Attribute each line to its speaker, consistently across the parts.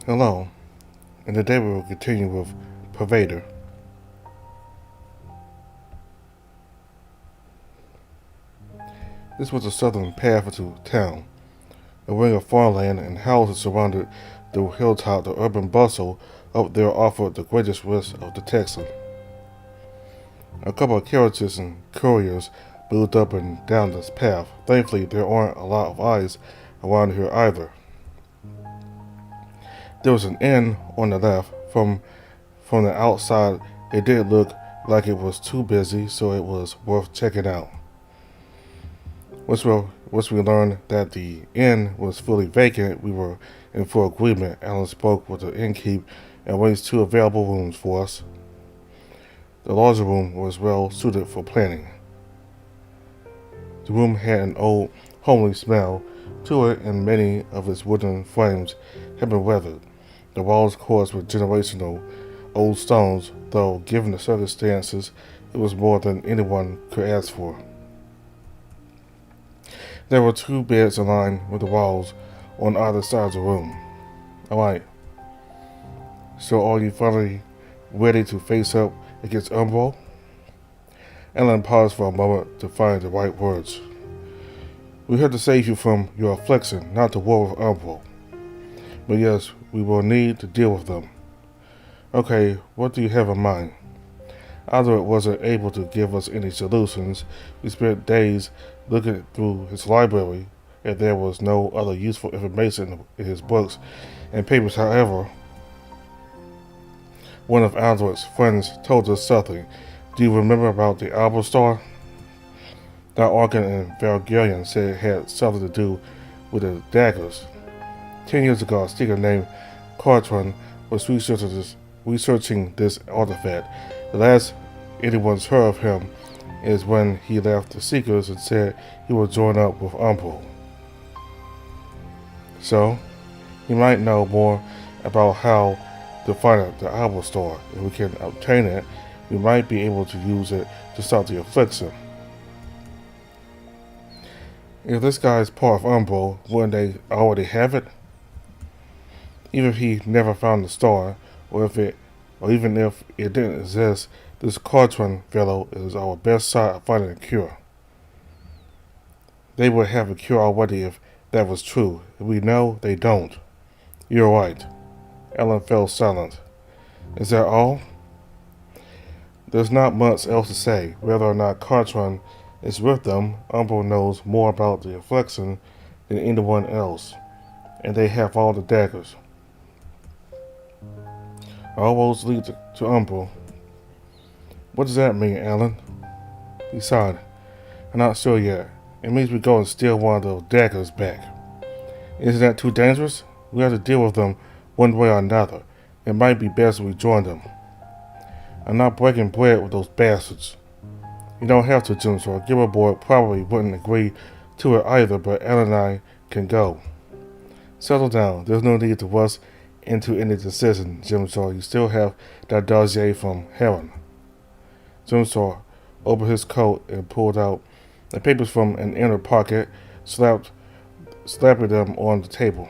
Speaker 1: Hello, and today we will continue with Pervader. This was the southern path to town, a ring of farmland and houses surrounded the hilltop. The urban bustle up there offered the greatest risk of detection. A couple of carriages and couriers moved up and down this path. Thankfully, there aren't a lot of eyes around here either. There was an inn on the left. From the outside, it didn't look like it was too busy, so it was worth checking out. Once we learned that the inn was fully vacant, we were in full agreement. Alan spoke with the innkeep and arranged two available rooms for us. The larger room was well suited for planning. The room had an old, homely smell to it, and many of its wooden frames had been weathered. The walls coarse with generational old stones, though given the circumstances, it was more than anyone could ask for. There were two beds aligned with the walls on either side of the room. Alright, so are you finally ready to face up against Umbro? Ellen paused for a moment to find the right words. We have to save you from your affliction, not to war with Umbro. But yes, we will need to deal with them. Okay, what do you have in mind? Albert wasn't able to give us any solutions. We spent days looking through his library, and there was no other useful information in his books and papers. However, one of Albert's friends told us something. Do you remember about the Albert Star? That Arkin and Valgarian said it had something to do with the daggers. 10 years ago, a seeker named Cartron was researching this artifact. The last anyone's heard of him is when he left the Seekers and said he would join up with Umbro. So, he might know more about how to find the Albert Star. If we can obtain it, we might be able to use it to stop the affliction. If this guy is part of Umbro, wouldn't they already have it? Even if he never found the star, or even if it didn't exist, this Cartron fellow is our best shot at finding a cure. They would have a cure already if that was true. We know they don't. You're right. Ellen fell silent. Is that all? There's not much else to say. Whether or not Cartron is with them, Umbro knows more about the affliction than anyone else, and they have all the daggers. All roads lead to Umbro. What does that mean, Alan? He sighed. I'm not sure yet. It means we go and steal one of those daggers back. Isn't that too dangerous? We have to deal with them one way or another. It might be best if we join them. I'm not breaking bread with those bastards. You don't have to, Jimsor. Gilbert probably wouldn't agree to it either, but Alan and I can go. Settle down. There's no need to rush into any decision, Jimsor. You still have that dossier from Heron. Jimsor opened his coat and pulled out the papers from an inner pocket, slapping them on the table.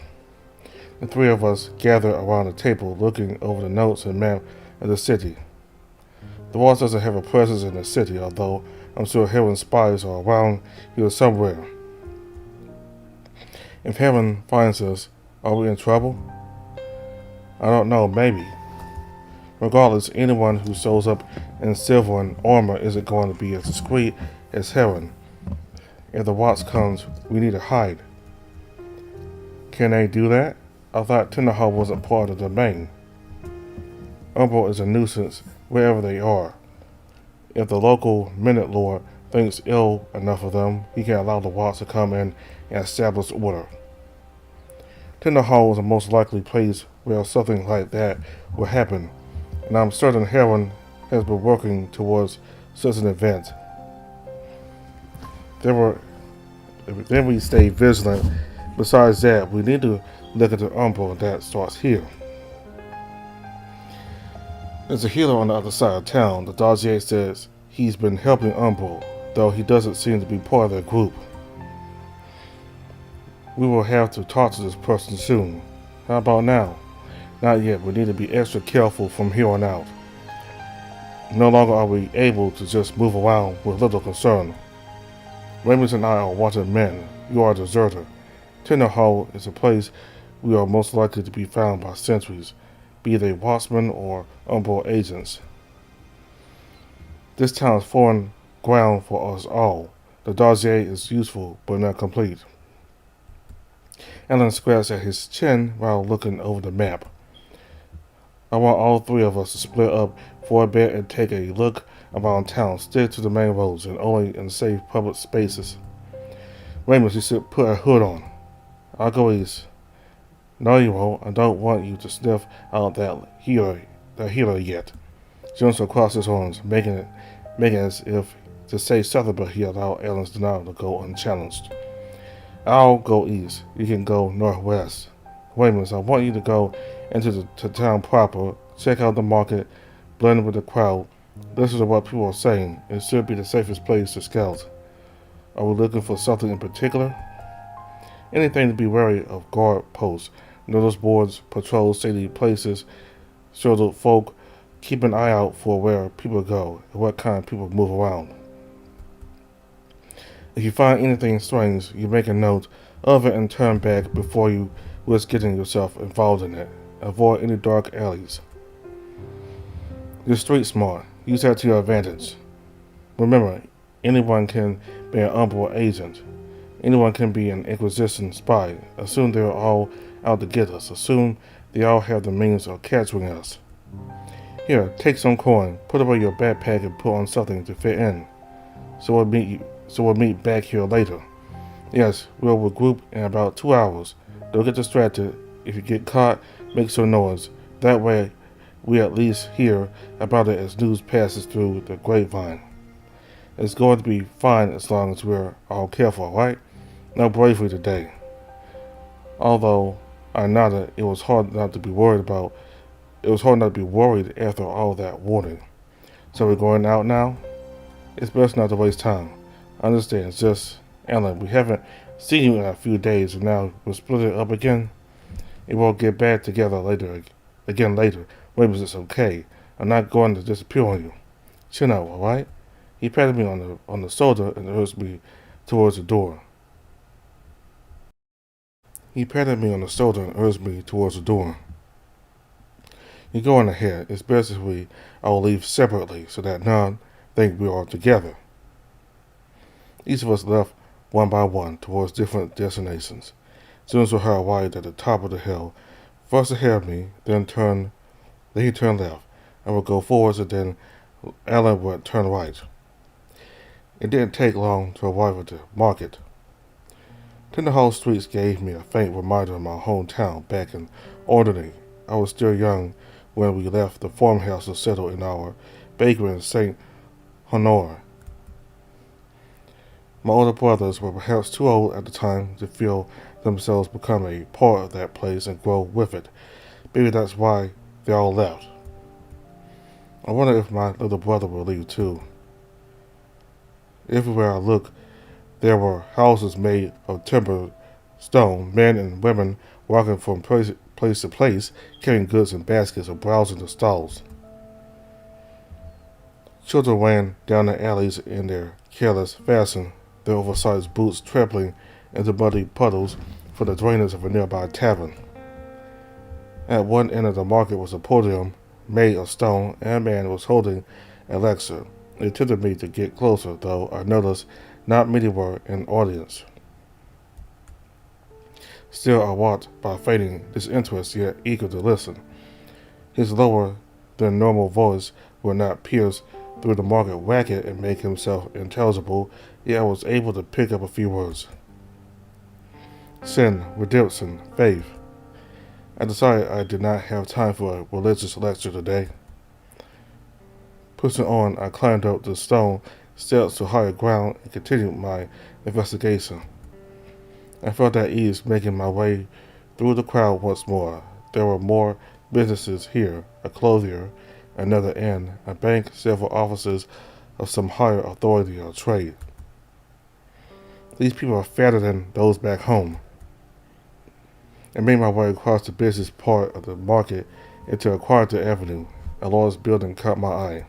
Speaker 1: The three of us gathered around the table, looking over the notes and map of the city. The boss doesn't have a presence in the city, although I'm sure Heron's spies are around here somewhere. If Heron finds us, are we in trouble? I don't know, maybe. Regardless, anyone who shows up in silver and armor isn't going to be as discreet as Heron. If the watch comes, we need to hide. Can they do that? I thought Tenderhall wasn't part of the domain. Umbro is a nuisance wherever they are. If the local Minute Lord thinks ill enough of them, he can allow the watch to come in and establish order. Tenderhall is the most likely place where something like that will happen, and I'm certain Heron has been working towards such an event. Then we stay vigilant. Besides that, we need to look at the Umbro that starts here. There's a healer on the other side of town. The dossier says he's been helping Umbro, though he doesn't seem to be part of their group. We will have to talk to this person soon. How about now? Not yet. We need to be extra careful from here on out. No longer are we able to just move around with little concern. Raymond and I are wanted men. You are a deserter. Tender Hall is a place we are most likely to be found by sentries, be they watchmen or onboard agents. This town is foreign ground for us all. The dossier is useful, but not complete. Alan scratched at his chin while looking over the map. I want all three of us to split up for a bit and take a look around town. Stick to the main roads and only in safe public spaces. Raymond, you should put a hood on. I'll go east. No, you won't. I don't want you to sniff out that healer yet. Jones crossed his arms, making as if to say something, but he allowed Alan's denial to go unchallenged. I'll go east. You can go northwest. Raymond, I want you to go into the town proper, check out the market, blend with the crowd. Listen to what people are saying. It should be the safest place to scout. Are we looking for something in particular? Anything to be wary of: guard posts, notice boards, patrols, shady places, shoulder folk. Keep an eye out for where people go and what kind of people move around. If you find anything strange, you make a note of it and turn back before you risk getting yourself involved in it. Avoid any dark alleys. You're street smart. Use that to your advantage. Remember, anyone can be an onboard agent. Anyone can be an Inquisition spy. Assume they're all out to get us. Assume they all have the means of capturing us. Here, take some coin. Put away your backpack and put on something to fit in. So we'll meet back here later. Yes, we'll regroup in about 2 hours. Don't get distracted. If you get caught, make some noise. That way, we at least hear about it as news passes through the grapevine. It's going to be fine as long as we're all careful, right? No bravery today. Although I nodded, it was hard not to be worried after all that warning. So we're going out now? It's best not to waste time. I understand. It's just, Alan, we haven't seen you in a few days, and now we're splitting up again. And we'll get back together later. Raymond, it's okay. I'm not going to disappear on you. Chin up, all right? He patted me on the shoulder and urged me towards the door. You go on ahead. It's best if we all leave separately so that none think we are together. Each of us left one by one towards different destinations. Students were held wide at the top of the hill, first ahead of me, then he turned left. I would go forwards and then Alan would turn right. It didn't take long to arrive at the market. Tenderhall streets gave me a faint reminder of my hometown back in Ordney. I was still young when we left the farmhouse to settle in our bakery in St. Honore. My older brothers were perhaps too old at the time to feel themselves become a part of that place and grow with it. Maybe that's why they all left. I wonder if my little brother will leave too. Everywhere I looked, there were houses made of timber, stone, men and women walking from place to place, carrying goods in baskets or browsing the stalls. Children ran down the alleys in their careless fashion, their oversized boots trampling into muddy puddles for the drainage of a nearby tavern. At one end of the market was a podium made of stone, and a man was holding a lecture. It tempted me to get closer, though I noticed not many were in the audience. Still, I watched by feigning disinterest, yet eager to listen. His lower than normal voice would not pierce through the market racket and make himself intelligible, yet I was able to pick up a few words. Sin, redemption, faith. I decided I did not have time for a religious lecture today. Pushing on, I climbed up the stone steps to higher ground and continued my investigation. I felt at ease making my way through the crowd once more. There were more businesses here: a clothier, another inn, a bank, several offices of some higher authority or trade. These people are fatter than those back home. and made my way across the busiest part of the market into a quieter avenue. A large building caught my eye.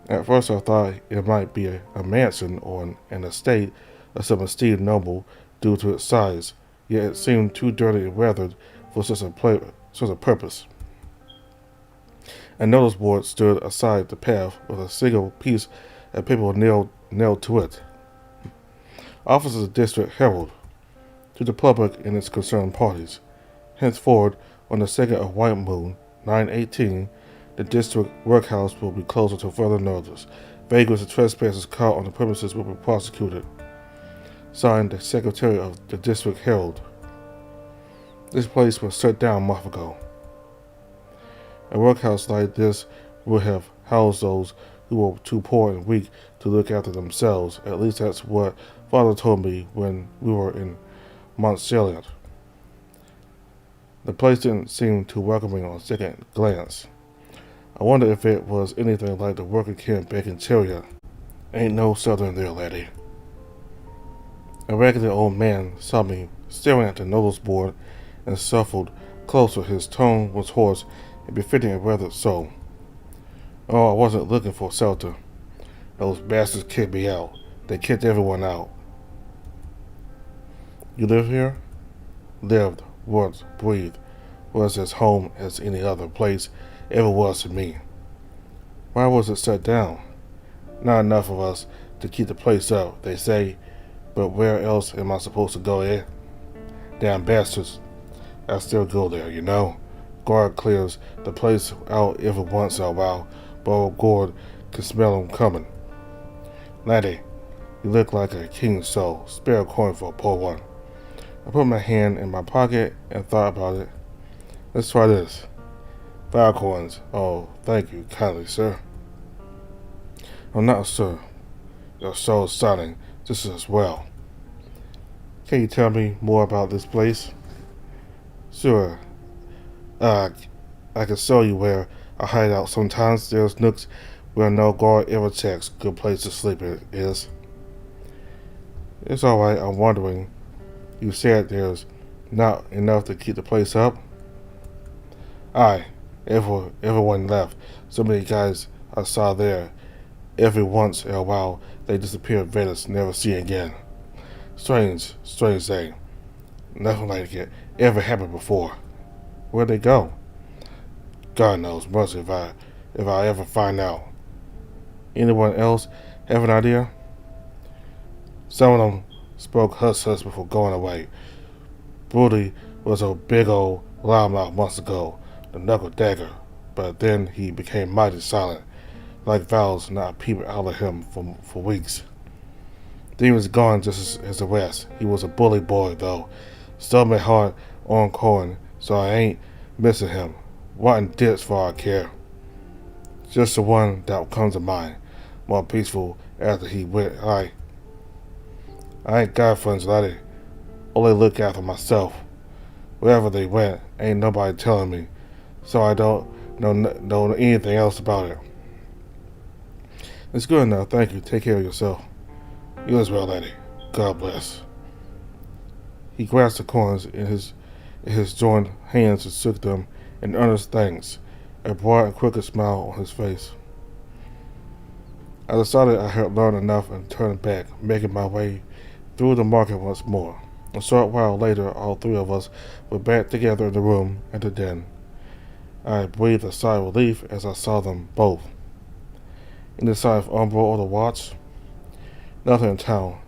Speaker 1: At first I thought it might be a mansion or an estate of some esteemed noble due to its size, yet it seemed too dirty and weathered for such a purpose. A notice board stood aside the path with a single piece of paper nailed to it. Office of the District Herald, to the public and its concerned parties. Henceforward, on the 2nd of White Moon, 9/18, the district workhouse will be closed until further notice. Vagrants and trespassers caught on the premises will be prosecuted. Signed, the Secretary of the District Herald. This place was shut down a month ago. A workhouse like this would have housed those who were too poor and weak to look after themselves. At least that's what Father told me when we were in Mont Salient. The place didn't seem too welcoming on second glance. I wonder if it was anything like the worker camp back in Chariot. Ain't no southern there, laddie. A raggedy old man saw me staring at the notice board and shuffled closer. His tone was hoarse and befitting a weathered soul. Oh, I wasn't looking for shelter. Those bastards kicked me out. They kicked everyone out. You live here? Lived, worked, breathed. Was as home as any other place ever was to me. Why was it shut down? Not enough of us to keep the place up, they say, but where else am I supposed to go, eh? Damn bastards. I still go there, you know. Guard clears the place out every once in a while, but old Gord can smell him coming. Laddie, you look like a king's soul. Spare a coin for a poor one. I put my hand in my pocket and thought about it. Let's try this. 5 coins. Oh, thank you kindly, sir. Oh, not sir. Your soul's silent just as well. Can you tell me more about this place? Sure. I can show you where I hide out sometimes. There's nooks where no guard ever checks. Good place to sleep it is. It's alright, I'm wondering. You said there's not enough to keep the place up? Aye. Everyone left. So many guys I saw there. Every once in a while they disappear. Venice, never see again. Strange thing. Nothing like it ever happened before. Where'd they go? God knows, much if I ever find out. Anyone else have an idea? Some of them spoke hush before going away. Brody was a big old loudmouth months ago, the knuckle dagger, but then he became mighty silent, like vows not peeping out of him for weeks. Then he was gone just as the rest. He was a bully boy, though. Stole my heart on corn, so I ain't missing him. Rotten ditch for all I care. Just the one that comes to mind. More peaceful after he went. I ain't got friends, laddie. Only look after myself. Wherever they went, ain't nobody telling me, so I don't know anything else about it. It's good enough, thank you. Take care of yourself. You as well, laddie. God bless. He grasped the coins in his joined hands and shook them in earnest thanks, a broad and crooked smile on his face. I decided I had learned enough and turned back, making my way through the market once more. A short while later, all 3 of us were back together in the room at the den. I breathed a sigh of relief as I saw them both. Any sign of Umbra or the watch? Nothing in town.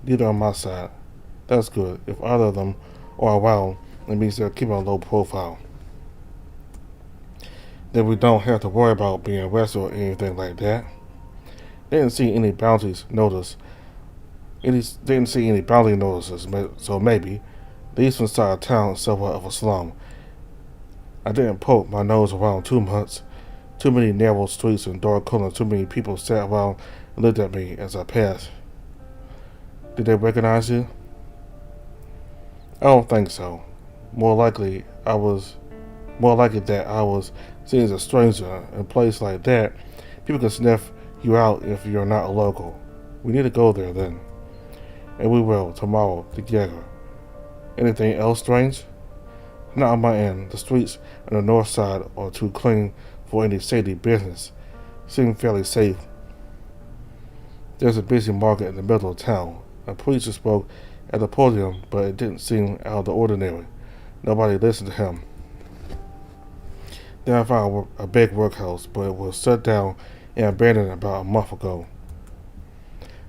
Speaker 1: Neither on my side. That's good. If either of them are around, it means they're keeping a low profile. Then we don't have to worry about being arrested or anything like that. Didn't see any bounties notice. Didn't see any bounty notices, so maybe these from inside town is somewhat of a slum. I didn't poke my nose around too much. Too many narrow streets and dark corners. Too many people sat around and looked at me as I passed. Did they recognize you? I don't think so. More likely that I was seen as a stranger. In a place like that, people can sniff you out if you're not a local. We need to go there then. And we will, tomorrow, together. Anything else strange? Not on my end. The streets on the north side are too clean for any shady business. Seem fairly safe. There's a busy market in the middle of town. A preacher spoke at the podium, but it didn't seem out of the ordinary. Nobody listened to him. Then I found a big workhouse, but it was shut down and abandoned about a month ago.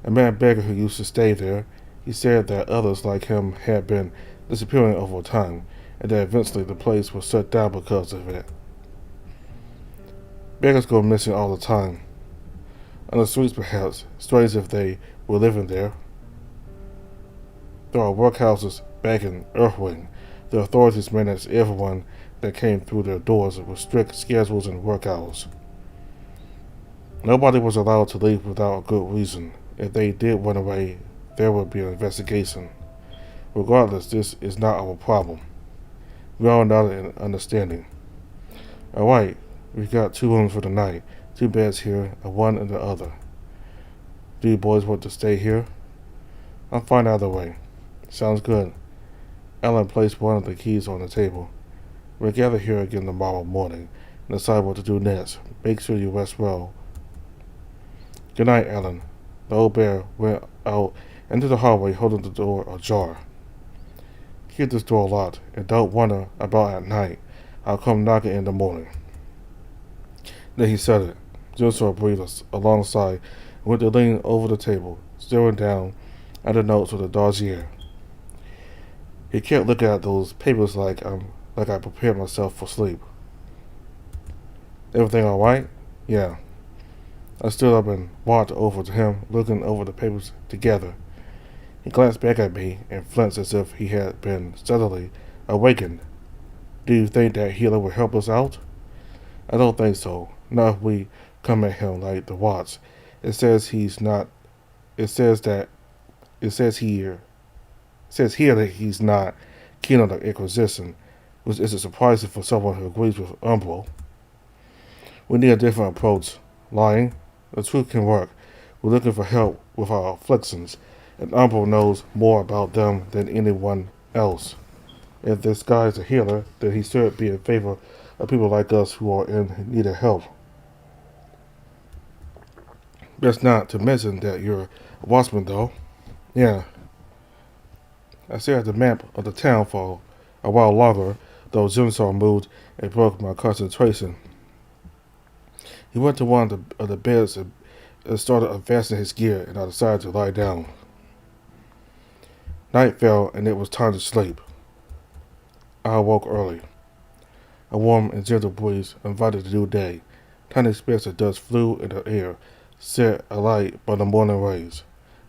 Speaker 1: A man beggar who used to stay there, he said that others like him had been disappearing over time, and that eventually the place was shut down because of it. Beggars go missing all the time. On the streets perhaps, strange if they were living there. There are workhouses back in Earthwing. The authorities managed everyone that came through their doors with strict schedules and work hours. Nobody was allowed to leave without a good reason. If they did run away, there would be an investigation. Regardless, this is not our problem. We all nodded in understanding. Alright, we've got 2 rooms for the night, 2 beds here and 1 in the other. Do you boys want to stay here? I'm fine either way. Sounds good. Ellen placed one of the keys on the table. We'll gather here again tomorrow morning and decide what to do next. Make sure you rest well. Good night, Ellen. The old bear went out into the hallway holding the door ajar. Keep this door locked and don't wonder about at night. I'll come knocking in the morning. Then he said it. Joseph breathed alongside and went to lean over the table, staring down at the notes with a dossier. He kept looking at those papers like I prepared myself for sleep. Everything all right? Yeah. I stood up and walked over to him, looking over the papers together. He glanced back at me and flinched as if he had been suddenly awakened. Do you think that healer will help us out? I don't think so. Not if we come at him like the Watts. It says he's not. It says here that he's not keen on the Inquisition, which isn't surprising for someone who agrees with Umbro. We need a different approach. Lying. The truth can work. We're looking for help with our afflictions, and Umbro knows more about them than anyone else. If this guy is a healer, then he should be in favor of people like us who are in need of help. Best not to mention that you're a watchman, though. Yeah. I stared at the map of the town for a while longer, though Jimsaw moved and broke my concentration. He went to one of the beds and started unfastening his gear, and I decided to lie down. Night fell, and it was time to sleep. I awoke early. A warm and gentle breeze invited the new day. Tiny specks of dust flew in the air, set alight by the morning rays.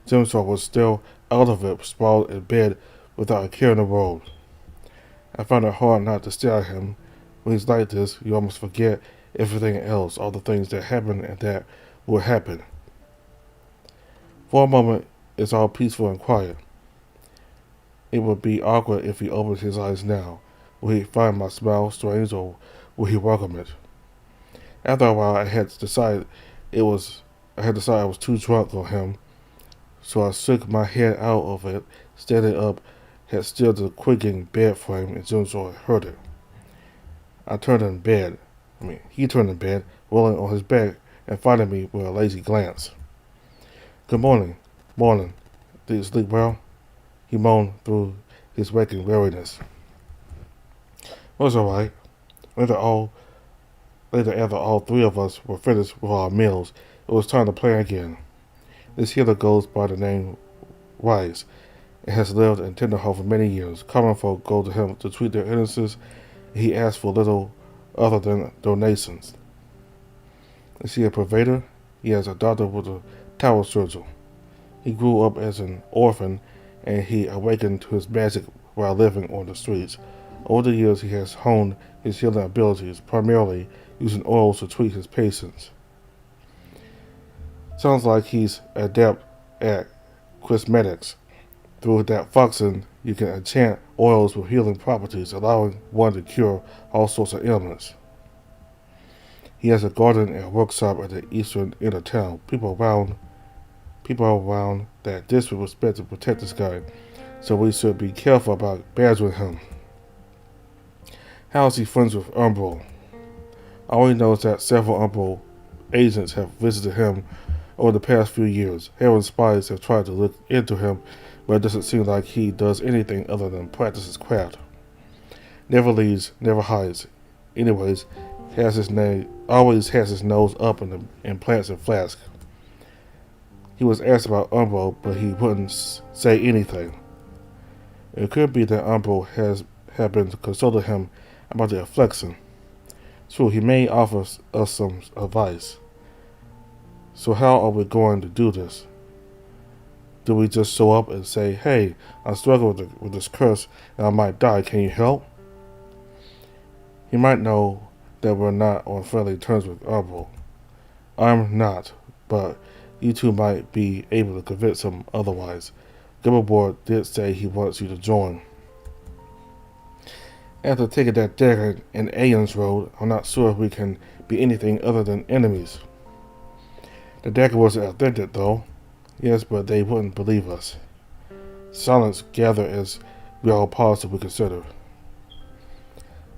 Speaker 1: Jimsaw was still out of it, sprawled in bed without a care in the world. I found it hard not to stare at him. When he's like this, you almost forget everything else, all the things that happened and that will happen. For a moment, it's all peaceful and quiet. It would be awkward if he opened his eyes now. Would he find my smile strange, or would he welcome it? After a while, I had decided I was too drunk for him, so I shook my head out of it, standing up, had still the creaking bed frame, and Jimsaw heard it. He turned in bed, rolling on his back and finding me with a lazy glance. Good morning. Morning. Did you sleep well? He moaned through his waking weariness. It was all right. Later, after all 3 of us were finished with our meals, it was time to play again. This healer goes by the name Wise and has lived in Tenderhome for many years. Common folk go to him to treat their illnesses, and he asks for little other than donations. Is he a Pervader? He has a daughter with a tower surgeon. He grew up as an orphan, and he awakened to his magic while living on the streets. Over the years, he has honed his healing abilities, primarily using oils to treat his patients. Sounds like he's adept at cosmetics. Through that foxen, you can enchant oils with healing properties, allowing one to cure all sorts of ailments. He has a garden and a workshop at the eastern end of town. People around that district respect to protect this guy, so we should be careful about badgering him. How is he friends with Umbro? All he knows that several Umbro agents have visited him over the past few years. Heron spies have tried to look into him, but it doesn't seem like he does anything other than practice his craft. Never leaves, never hides. Anyways, always has his nose up in plants and flasks. He was asked about Umbro, but he wouldn't say anything. It could be that Umbro have been consulting him about the affliction. True, he may offer us some advice. So how are we going to do this? Do we just show up and say, "Hey, I'm struggling with this curse and I might die, can you help?" He might know that we're not on friendly terms with Umbro. I'm not, but you two might be able to convince him otherwise. Gilbert did say he wants you to join. After taking that dagger in Aeon's Road, I'm not sure if we can be anything other than enemies. The dagger wasn't authentic, though. Yes, but they wouldn't believe us. Silence gathered as we all paused to reconsider.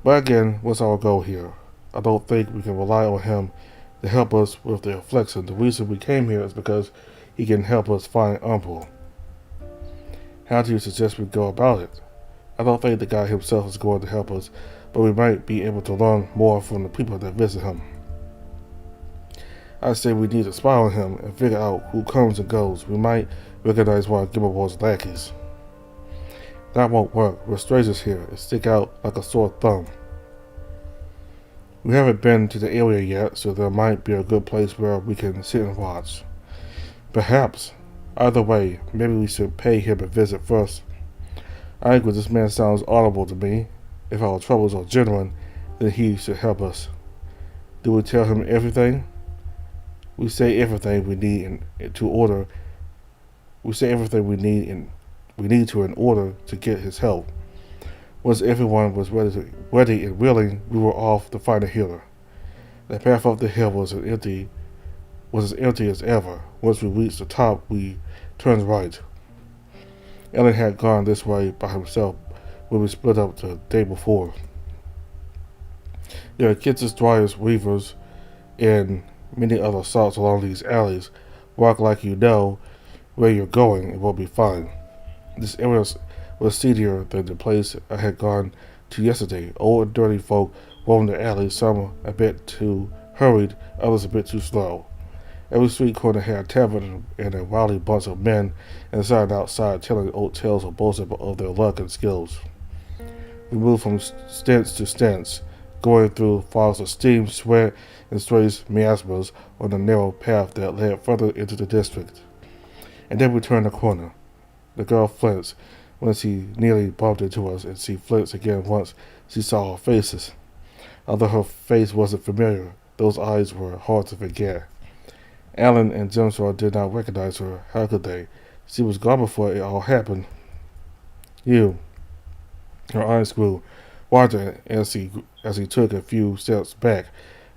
Speaker 1: But again, what's our goal here? I don't think we can rely on him to help us with the affliction. The reason we came here is because he can help us find Umbro. How do you suggest we go about it? I don't think the guy himself is going to help us, but we might be able to learn more from the people that visit him. I say we need to spy on him and figure out who comes and goes. We might recognize one of Gilbert's lackeys. That won't work. We're strangers here. It stick out like a sore thumb. We haven't been to the area yet, so there might be a good place where we can sit and watch. Perhaps. Either way, maybe we should pay him a visit first. I agree, this man sounds honorable to me. If our troubles are genuine, then he should help us. Do we tell him everything? We say everything we need in order to get his help. Once everyone was ready and willing, we were off to find a healer. The path up the hill was as empty as ever. Once we reached the top, we turned right. Ellen had gone this way by himself when we split up the day before. There are kitchens, dryers, weavers, and many other sorts along these alleys. Walk like you know where you're going and we'll be fine. This area was seedier than the place I had gone to yesterday. Old and dirty folk roamed the alleys, some a bit too hurried, others a bit too slow. Every street corner had a tavern and a rowdy bunch of men inside and outside telling old tales or boasting of their luck and skills. We moved from stance to stance, going through files of steam, sweat, and strange miasmas on the narrow path that led further into the district. And then we turned the corner. The girl flinched when she nearly bumped into us, and she flinched again once she saw our faces. Although her face wasn't familiar, those eyes were hard to forget. Alan and Jimshaw did not recognize her. How could they? She was gone before it all happened. You. Her eyes grew wider as he took a few steps back.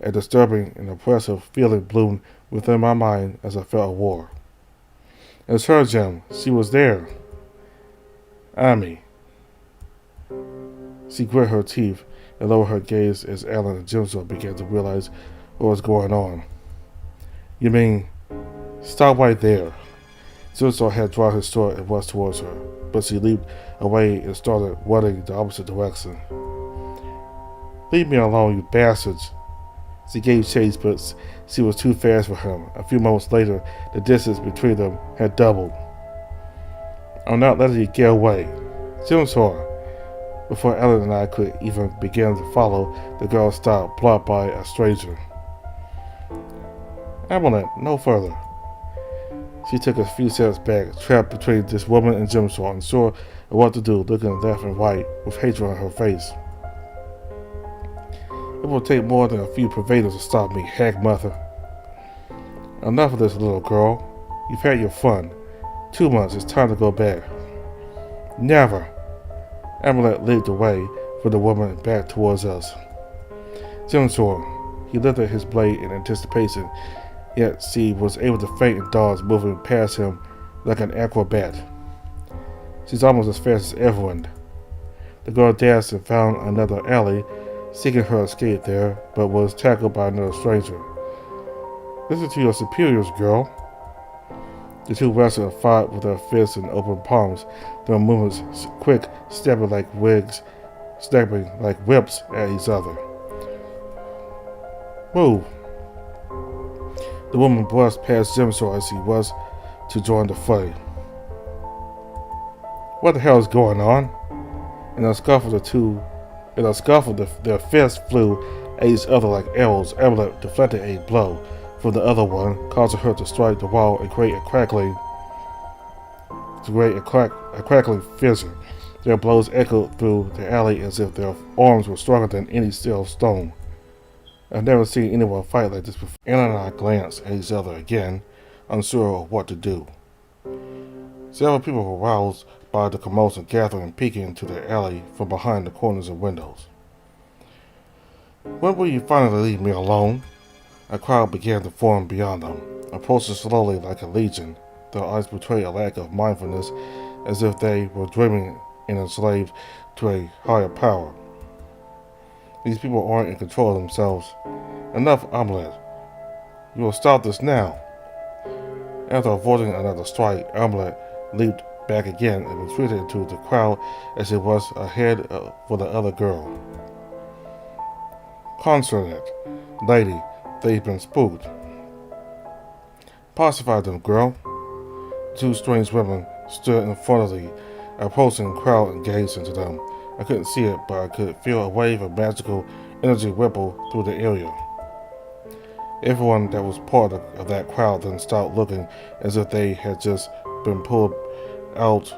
Speaker 1: A disturbing and oppressive feeling bloomed within my mind as I felt a war. It's her, Jim. She was there. Amy. She grit her teeth and lowered her gaze as Alan and Jimshaw began to realize what was going on. You mean, stop right there. Jimshaw had drawn his sword and rushed towards her, but she leaped away and started running the opposite direction. Leave me alone, you bastards. She gave chase, but she was too fast for him. A few moments later, the distance between them had doubled. I'm not letting you get away. Jimshaw. Before Ellen and I could even begin to follow, the girl stopped, blocked by a stranger. Amulet, no further. She took a few steps back, trapped between this woman and Jimshaw, unsure of what to do, looking left and right with hatred on her face. It will take more than a few Pervaders to stop me, hag mother. Enough of this, little girl. You've had your fun. 2 months, it's time to go back. Never. Amulet leaped away from the woman and back towards us. Jimshaw. He lifted his blade in anticipation, yet she was able to feint and dodge, moving past him like an acrobat. She's almost as fast as everyone. The girl dashed and found another alley, seeking her escape there, but was tackled by another stranger. Listen to your superiors, girl. The two wrestlers fought with their fists and open palms, their movements quick, snapping like whips at each other. Move. The woman brushed past Jimsaw as he was to join the fray. What the hell is going on? In a scuffle, their fists flew at each other like arrows. Amulet deflected a blow from the other one, causing her to strike the wall and create a crackling fissure. Their blows echoed through the alley as if their arms were stronger than any steel stone. I've never seen anyone fight like this before. Anna and I glanced at each other again, unsure of what to do. Several people were roused by the commotion, gathering and peeking into the alley from behind the corners and windows. When will you finally leave me alone? A crowd began to form beyond them, approaching slowly like a legion. Their eyes betrayed a lack of mindfulness, as if they were dreaming and enslaved to a higher power. These people aren't in control of themselves. Enough, Amulet. You will stop this now. After avoiding another strike, Amulet leaped back again and retreated into the crowd as it was ahead for the other girl. Concerned, lady, they've been spooked. Pacify them, girl. Two strange women stood in front of the approaching crowd and gazed into them. I couldn't see it, but I could feel a wave of magical energy ripple through the area. Everyone that was part of that crowd then stopped looking as if they had just been pulled out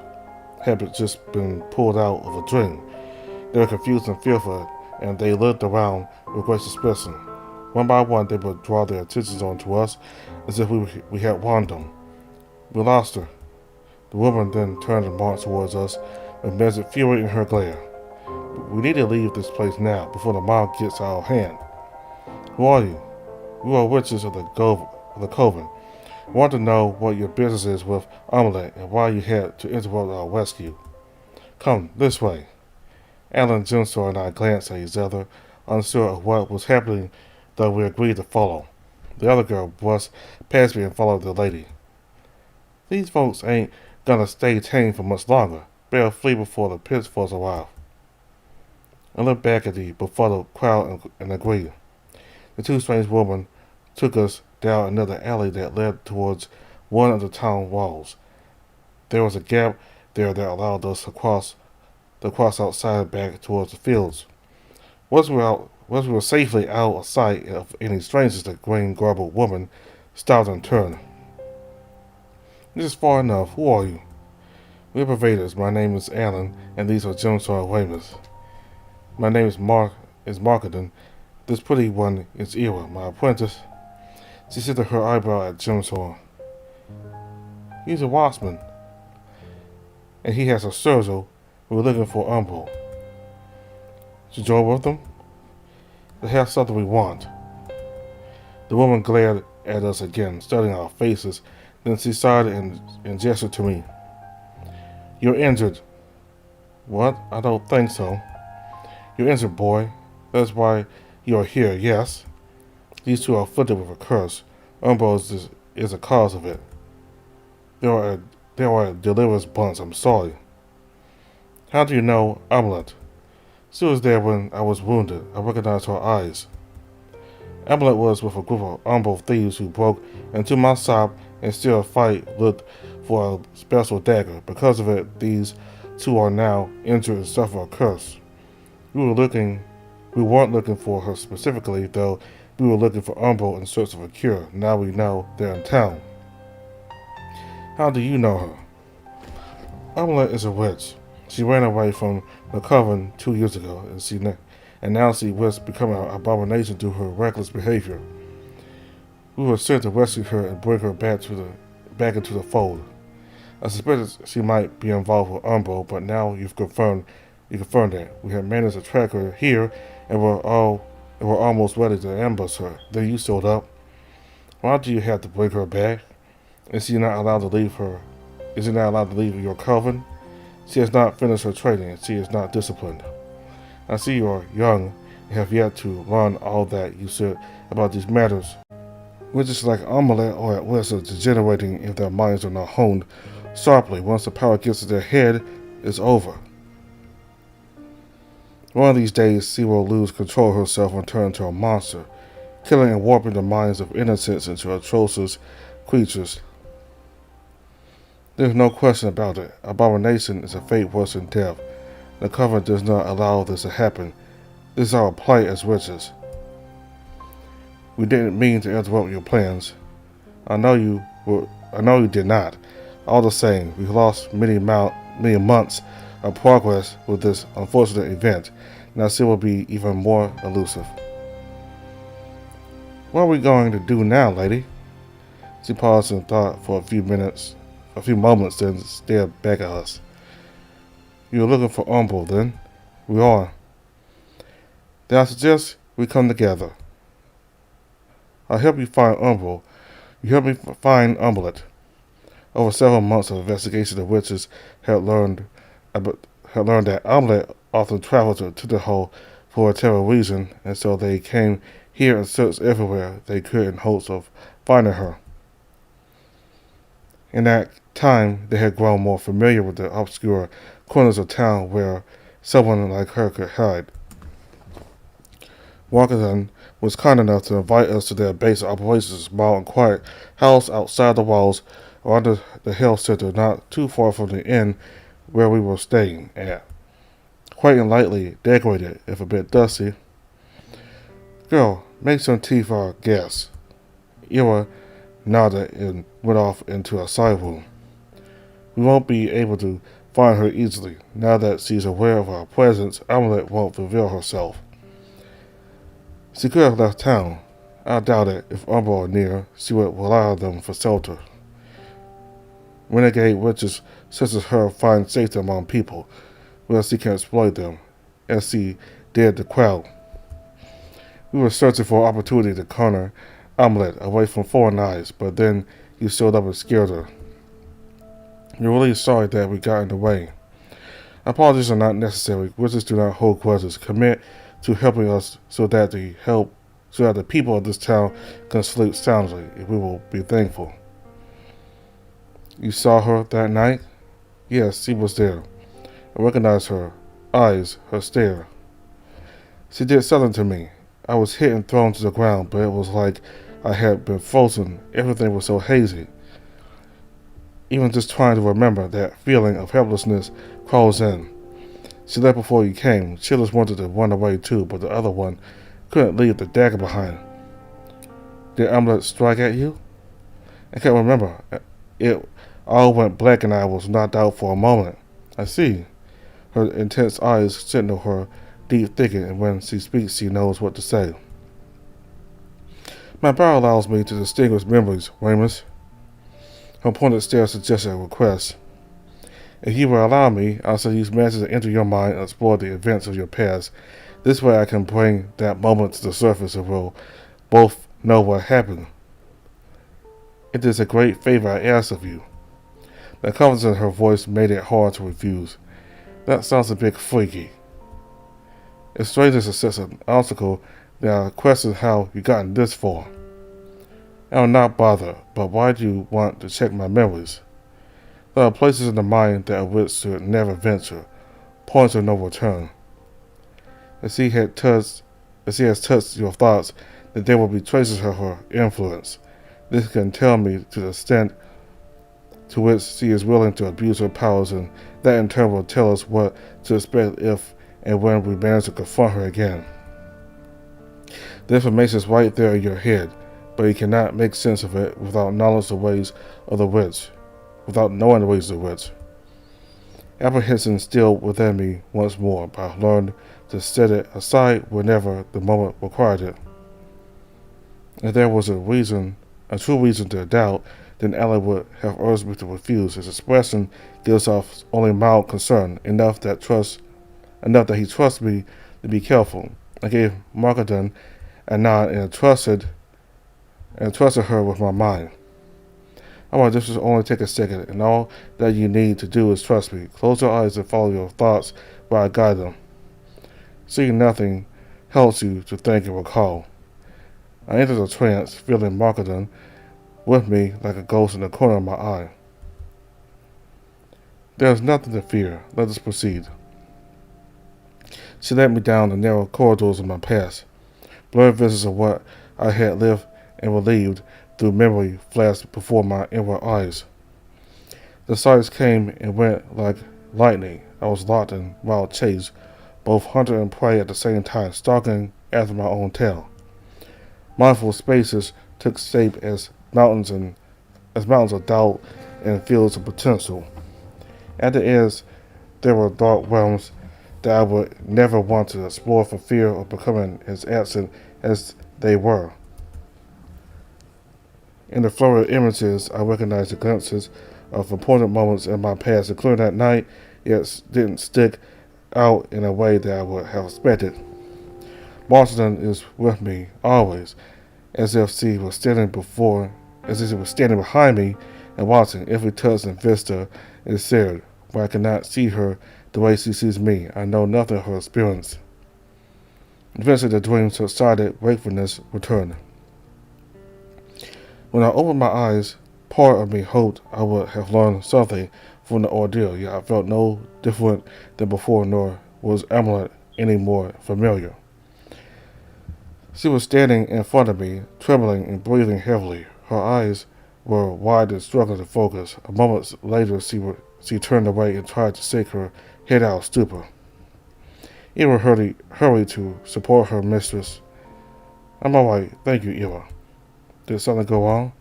Speaker 1: of a dream. They were confused and fearful, and they looked around with great suspicion. One by one, they would draw their attentions onto us, as if we had warned them. We lost her. The woman then turned and marched towards us, with measured fury in her glare. We need to leave this place now, before the mob gets out of hand. Who are you? You are witches of the coven. I want to know what your business is with Amulet and why you had to interrupt our rescue. Come, this way. Alan, Jimsaw, and I glanced at each other, unsure of what was happening, though we agreed to follow. The other girl brushed past me and followed the lady. These folks ain't gonna stay tame for much longer. Better flee before the pitfalls arrive. I looked back at the befuddled crowd and agreed. The two strange women took us down another alley that led towards one of the town walls. There was a gap there that allowed us to cross outside back towards the fields. Once we were safely out of sight of any strangers, the green-garbled woman stopped and turned. This is far enough. Who are you? We're Pervaders. My name is Alan, and these are Jimsaw Weymouth. My name is Marketing. This pretty one is Ira, my apprentice. She lifted her eyebrow at Jimsaw. He's a watchman, and he has a sergel. We're looking for Umbro. Should you go with them? They have something we want. The woman glared at us again, studying our faces. Then she sighed and gestured to me. You're injured. What? I don't think so. You're injured, boy. That's why you're here, yes? These two are afflicted with a curse. Umbro is the cause of it. They are a deliverance bunch. I'm sorry. How do you know Amulet? She was there when I was wounded. I recognized her eyes. Amulet was with a group of Umbro thieves who broke into my shop and still a fight looked for a special dagger. Because of it, these two are now injured and suffer a curse. We weren't looking for her specifically, though we were looking for Umbro in search of a cure. Now we know they're in town. How do you know her? Amulet is a witch. She ran away from the coven 2 years ago, and now she was becoming an abomination due to her reckless behavior. We were sent to rescue her and bring her back into the fold. I suspected she might be involved with Umbro, but now you confirmed that. We had managed to track her here, and we're almost ready to ambush her. Then you showed up. Why do you have to bring her back? Is she not allowed to leave your coven? She has not finished her training, and she is not disciplined. I see you are young and have yet to learn all that you should about these matters. Witches like Omelette are at risk of degenerating if their minds are not honed sharply. Once the power gets to their head, it's over. One of these days, she will lose control of herself and turn into a monster, killing and warping the minds of innocents into atrocious creatures. There's no question about it. Abomination is a fate worse than death. The covenant does not allow this to happen. This is our plight as witches. We didn't mean to interrupt your plans. I know you did not. All the same, we've lost many months of progress with this unfortunate event. Now she will be even more elusive. What are we going to do now, lady? She paused in thought for a few moments, then stared back at us. You're looking for Umbral, then? We are. Then I suggest we come together. I'll help you find Umbral. You help me find Umblet. Over several months of investigation, the witches had learned that Umblet often traveled to the hole for a terrible reason, and so they came here and searched everywhere they could in hopes of finding her. In that time, they had grown more familiar with the obscure corners of town where someone like her could hide. Walkerton was kind enough to invite us to their base of operations, a small and quiet house outside the walls or under the health center, not too far from the inn where we were staying at. Quite and lightly decorated, if a bit dusty. Girl, make some tea for our guests. Ira nodded and went off into a side room. We won't be able to find her easily. Now that she's aware of our presence, Amulet won't reveal herself. She could have left town. I doubt it. If Umbral are near, she would rely on them for shelter. Renegade witches such as her find safety among people, where she can exploit them, as she did the crowd. We were searching for an opportunity to corner Amulet away from foreign eyes, but then you showed up and scared her. We're really sorry that we got in the way. Apologies are not necessary. Witches do not hold grudges. Commit to helping us so that the people of this town can sleep soundly, and we will be thankful. You saw her that night? Yes, she was there. I recognized her eyes, her stare. She did something to me. I was hit and thrown to the ground, but it was like I had been frozen. Everything was so hazy. Even just trying to remember that feeling of helplessness crawls in. She left before you came. Chillers wanted to run away too, but the other one couldn't leave the dagger behind. Did Amulet strike at you? I can't remember. It all went black and I was knocked out for a moment. I see. Her intense eyes signal her deep thinking, and when she speaks, she knows what to say. My power allows me to distinguish memories, Ramus. Her pointed stare suggested a request. If you will allow me, I'll send these messages to enter your mind and explore the events of your past. This way I can bring that moment to the surface and we'll both know what happened. It is a great favor I ask of you. The confidence in her voice made it hard to refuse. That sounds a bit freaky. If strangers are such an obstacle, then I question how you gotten this far. I will not bother, but why do you want to check my memories? There are places in the mind that a witch should never venture, points of no return. As she has touched your thoughts, that there will be traces of her influence. This can tell me to the extent to which she is willing to abuse her powers, and that in turn will tell us what to expect if and when we manage to confront her again. The information is right there in your head, but you cannot make sense of it without knowledge of the ways of the witch. Without knowing the ways of the witch. Apprehension still within me once more, but I learned to set it aside whenever the moment required it. If there was a true reason to doubt, then Alan would have urged me to refuse. His expression gives off only mild concern, enough that he trusts me to be careful. I gave Markadon a nod and trusted her with my mind. Alright, this will only take a second, and all that you need to do is trust me. Close your eyes and follow your thoughts while I guide them. Seeing nothing helps you to think and recall. I entered a trance, feeling Marketing with me like a ghost in the corner of my eye. There is nothing to fear. Let us proceed. She led me down the narrow corridors of my past. Blurred visions of what I had lived and relieved through memory flashed before my inward eyes. The sights came and went like lightning. I was locked in wild chase, both hunter and prey at the same time, stalking after my own tail. Mindful spaces took shape as mountains of doubt and fields of potential. At the edge, there were dark realms that I would never want to explore for fear of becoming as absent as they were. In the flurry of images, I recognized the glimpses of important moments in my past, including that night, yet didn't stick out in a way that I would have expected. Marston is with me always, as if she was standing behind me and watching. Every touch and vista is shared, but I cannot see her the way she sees me. I know nothing of her experience. Eventually the dream subsided, wakefulness returned. When I opened my eyes, part of me hoped I would have learned something from the ordeal, yet I felt no different than before, nor was Amulet any more familiar. She was standing in front of me, trembling and breathing heavily. Her eyes were wide and struggling to focus. A moment later, she turned away and tried to shake her head out of stupor. Eva hurried to support her mistress. I'm all right, thank you, Eva. Did something go wrong?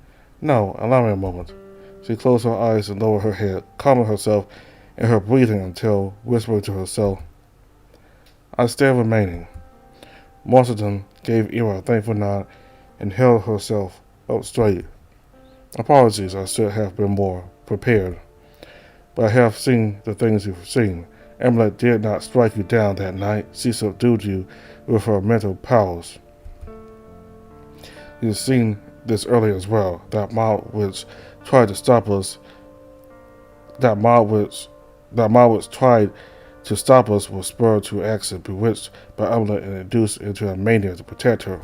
Speaker 1: No, allow me a moment. She closed her eyes and lowered her head, calming herself and her breathing until, whispering to herself, I stand remaining. Marston gave Eva a thankful nod and held herself up straight. Apologies, I should have been more prepared. But I have seen the things you've seen. Amulet did not strike you down that night. She subdued you with her mental powers. You've seen this earlier as well. That mob which tried to stop us was spurred to action, bewitched by Amulet and induced into a mania to protect her.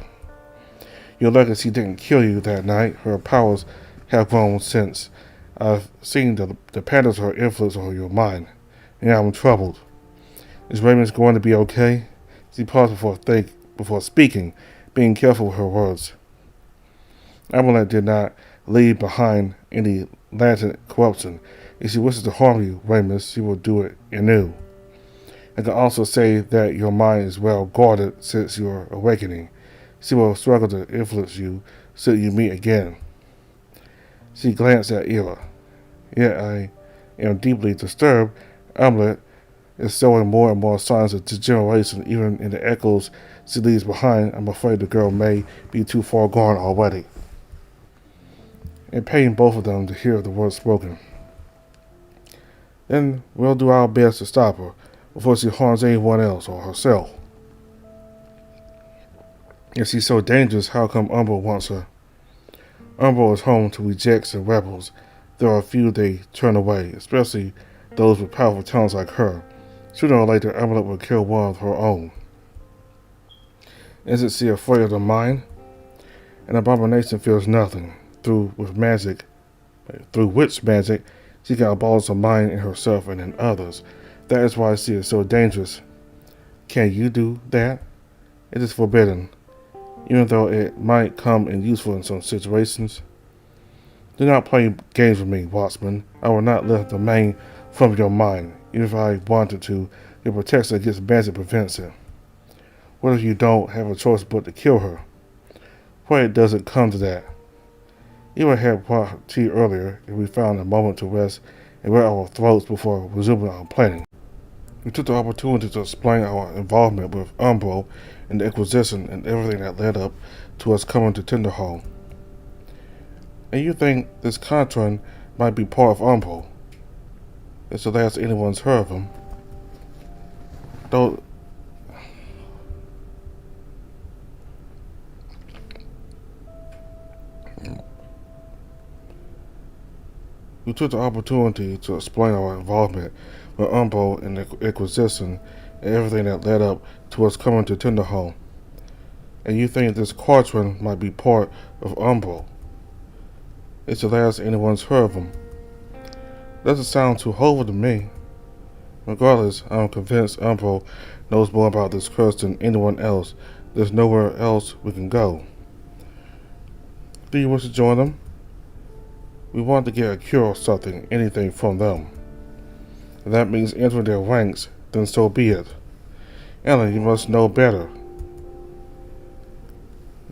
Speaker 1: Your legacy didn't kill you that night. Her powers have grown since. I've seen the patterns of her influence on your mind, and I'm troubled. Is Raymond going to be okay? She paused before speaking, being careful with her words. Amulet did not leave behind any latent corruption. If she wishes to harm you, Raymond, she will do it anew. I can also say that your mind is well guarded since your awakening. She will struggle to influence you should you meet again. She glanced at Eva. Yet I am deeply disturbed. Amulet is showing more and more signs of degeneration, even in the echoes she leaves behind. I'm afraid the girl may be too far gone already. It pained both of them to hear the words spoken. Then we'll do our best to stop her before she harms anyone else or herself. If she's so dangerous, how come Umbro wants her? Umbro is home to rejects and rebels. There are a few they turn away, especially those with powerful talents like her. Sooner or later, Amulet will kill one of her own. Isn't she afraid of the mind? An abomination feels nothing. Through which magic, she can abolish the mind in herself and in others. That is why she is so dangerous. Can you do that? It is forbidden, even though it might come in useful in some situations. Do not play games with me, Watchman. I will not lift the mane from your mind. Even if I wanted to, your protection against magic prevents it. What if you don't have a choice but to kill her? Why does it come to that? Eva had brought tea earlier, and we found a moment to rest and wet our throats before resuming our planning. We took the opportunity to explain our involvement with Umbro and the Inquisition and everything that led up to us coming to Tenderhall. And you think this Contran might be part of Umbro? It's the last anyone's heard of him. Though took the opportunity to explain our involvement with Umbo and the Inquisition and everything that led up to us coming to Tinderholm. And you think this quatrain might be part of Umbo. It's the last anyone's heard of him. Doesn't sound too hopeful to me. Regardless, I'm convinced Umbo knows more about this curse than anyone else. There's nowhere else we can go. Do you wish to join them? We want to get a cure or something, anything from them. If that means entering their ranks, then so be it. Alan, you must know better.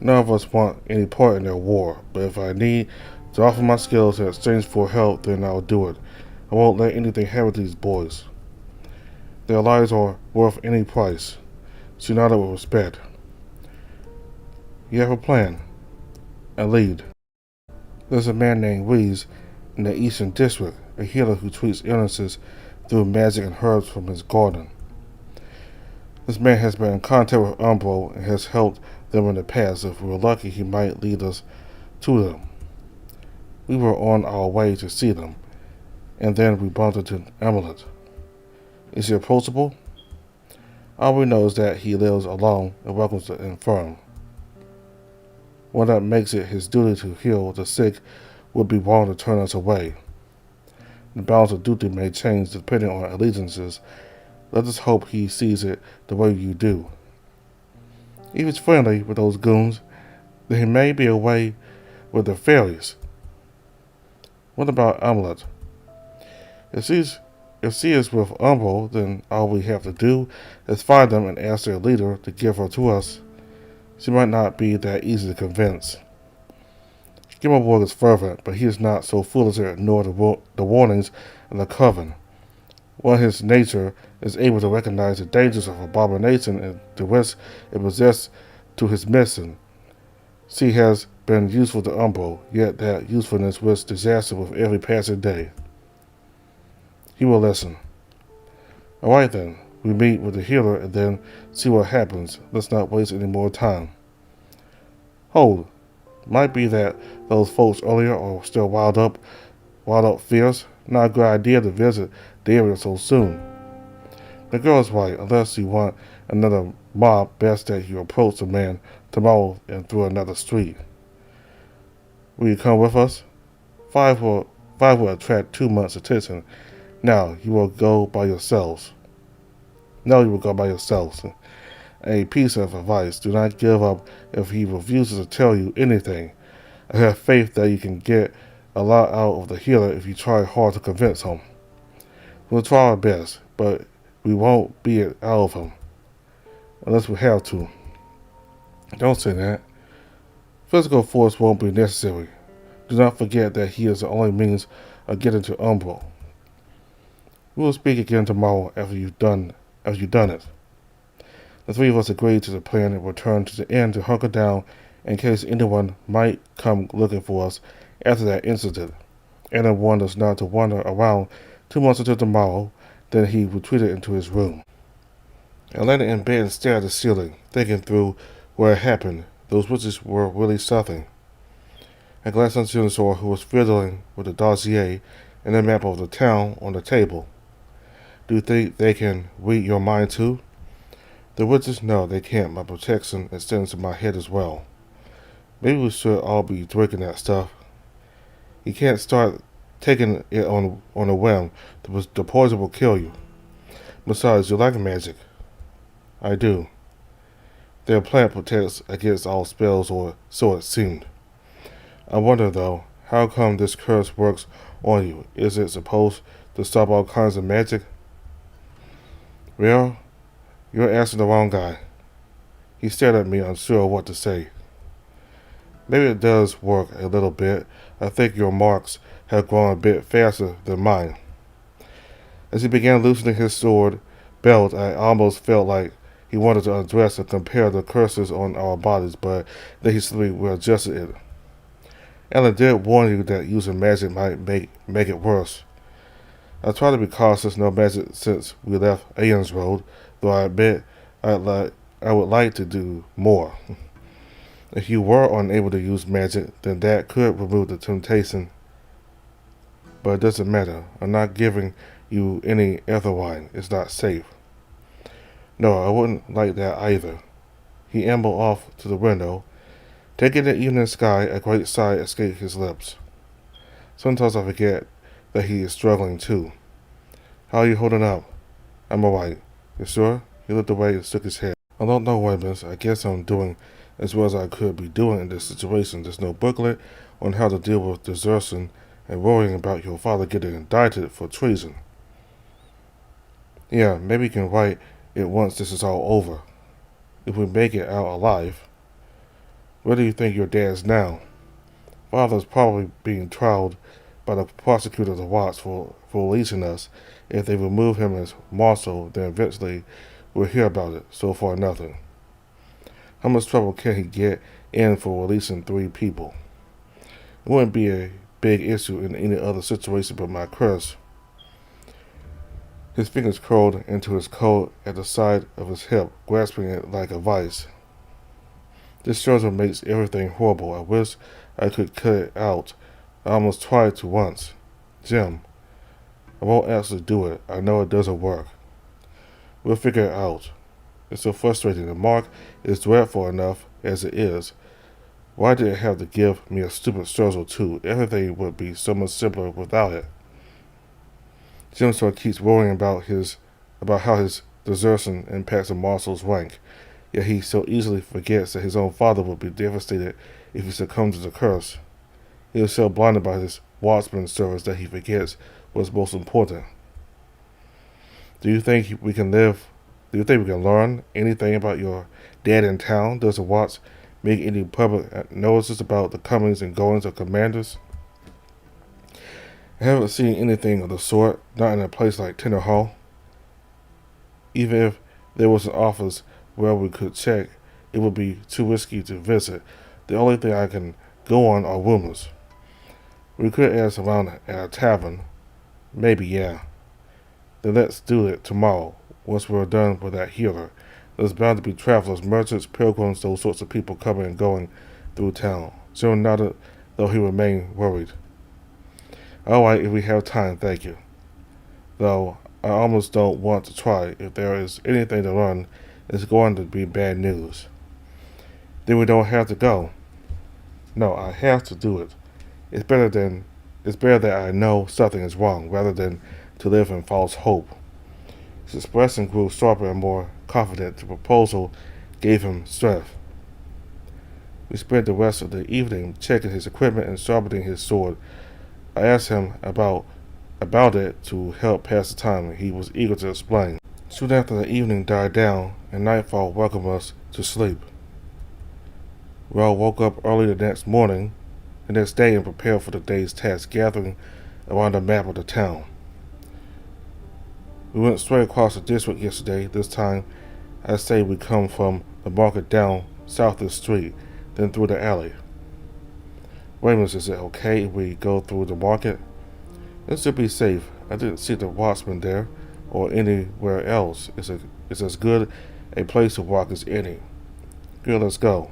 Speaker 1: None of us want any part in their war, but if I need to offer my skills in exchange for help, then I'll do it. I won't let anything happen to these boys. Their lives are worth any price. She nodded with respect. You have a plan. A lead. There's a man named Rees in the Eastern District, a healer who treats illnesses through magic and herbs from his garden. This man has been in contact with Umbo and has helped them in the past. If we were lucky, he might lead us to them. We were on our way to see them, and then we bumped into an amulet. Is he approachable? All we know is that he lives alone and welcomes the infirm. One that makes it his duty to heal the sick would be wrong to turn us away. The balance of duty may change depending on allegiances. Let us hope he sees it the way you do. If he's friendly with those goons, then he may be away with the fairies. What about Amulet? If she is with Umbo, then all we have to do is find them and ask their leader to give her to us. She might not be that easy to convince. Gimmelborg is fervent, but he is not so foolish to ignore the warnings of the Coven. One, his nature is able to recognize the dangers of abomination and the risk it possesses to his mission. She has been useful to Umbo, yet that usefulness risks disaster with every passing day. He will listen. All right then, we meet with the healer and then see what happens. Let's not waste any more time. Hold. Might be that those folks earlier are still wild up fierce. Not a good idea to visit the area so soon. The girl is right. Unless you want another mob, best that you approach the man tomorrow and through another street. Will you come with us? Five will attract too much attention. Now you will go by yourselves. No, you will go by yourselves. A piece of advice: do not give up if he refuses to tell you anything. I have faith that you can get a lot out of the healer if you try hard to convince him. We'll try our best, but we won't beat it out of him. Unless we have to. Don't say that. Physical force won't be necessary. Do not forget that he is the only means of getting to Umbo. We will speak again tomorrow after you've done it. The three of us agreed to the plan and returned to the inn to hunker down in case anyone might come looking for us after that incident. Anna warned us not to wander around too much until tomorrow. Then he retreated into his room. I landed in bed and stared at the ceiling, thinking through what had happened. Those witches were really something. I glanced at Dinosaur, who was fiddling with the dossier and the map of the town on the table. Do you think they can read your mind too? The witches? No, they can't. My protection extends to my head as well. Maybe we should all be drinking that stuff. You can't start taking it on a whim. The poison will kill you. Besides, you like magic. I do. Their plant protects against all spells, or so it seemed. I wonder, though, how come this curse works on you? Is it supposed to stop all kinds of magic? Well, you're asking the wrong guy. He stared at me, unsure of what to say. Maybe it does work a little bit. I think your marks have grown a bit faster than mine. As he began loosening his sword belt, I almost felt like he wanted to undress and compare the curses on our bodies, but then he slowly readjusted it. Alan did warn you that using magic might make it worse. I try to be cautious, no magic since we left Aeon's Road, though I admit I would like to do more. If you were unable to use magic, then that could remove the temptation. but it doesn't matter. I'm not giving you any ether wine. It's not safe. No, I wouldn't like that either. He ambled off to the window. Taking the evening sky, a great sigh escaped his lips. Sometimes I forget that he is struggling too. How are you holding up? I'm alright. You sure? He looked away and shook his head. I don't know, Weymouth. I guess I'm doing as well as I could be doing in this situation. There's no booklet on how to deal with desertion and worrying about your father getting indicted for treason. Yeah, maybe you can write it once this is all over. If we make it out alive. Where do you think your dad's now? Father's probably being trialed by the prosecutor of the Watts for releasing us. If they remove him as marshal, then eventually we'll hear about it. So far, nothing. How much trouble can he get in for releasing 3 people? It wouldn't be a big issue in any other situation but my curse. His fingers curled into his coat at the side of his hip, grasping it like a vice. This shows what makes everything horrible. I wish I could cut it out. I almost tried to once. Jim, I won't actually do it. I know it doesn't work. We'll figure it out. It's so frustrating. The mark is dreadful enough as it is. Why did it have to give me a stupid struggle too? Everything would be so much simpler without it. Jim sort of keeps worrying about how his desertion impacts the marshal's rank. Yet he so easily forgets that his own father would be devastated if he succumbed to the curse. He is so blinded by his watchman service that he forgets what's most important. Do you think we can learn anything about your dad in town? Does the Watts make any public notices about the comings and goings of commanders? I haven't seen anything of the sort, not in a place like Tender Hall. Even if there was an office where we could check, it would be too risky to visit. The only thing I can go on are rumors. We could ask around at a tavern. Maybe, yeah. Then let's do it tomorrow, once we're done with that healer. There's bound to be travelers, merchants, pilgrims, those sorts of people coming and going through town. Joe nodded, though he remained worried. All right, if we have time, thank you. Though I almost don't want to try. If there is anything to learn, it's going to be bad news. Then we don't have to go. No, I have to do it. It's better that I know something is wrong, rather than to live in false hope. His expression grew sharper and more confident. The proposal gave him strength. We spent the rest of the evening checking his equipment and sharpening his sword. I asked him about it to help pass the time, and he was eager to explain. Soon after the evening died down and nightfall welcomed us to sleep. We all woke up early the next day and prepared for the day's task, gathering around the map of the town. We went straight across the district yesterday. This time, I say we come from the market down south this street, then through the alley. Weymouth, is it okay if we go through the market? It should be safe. I didn't see the watchman there or anywhere else. It's as good a place to walk as any. Good, let's go.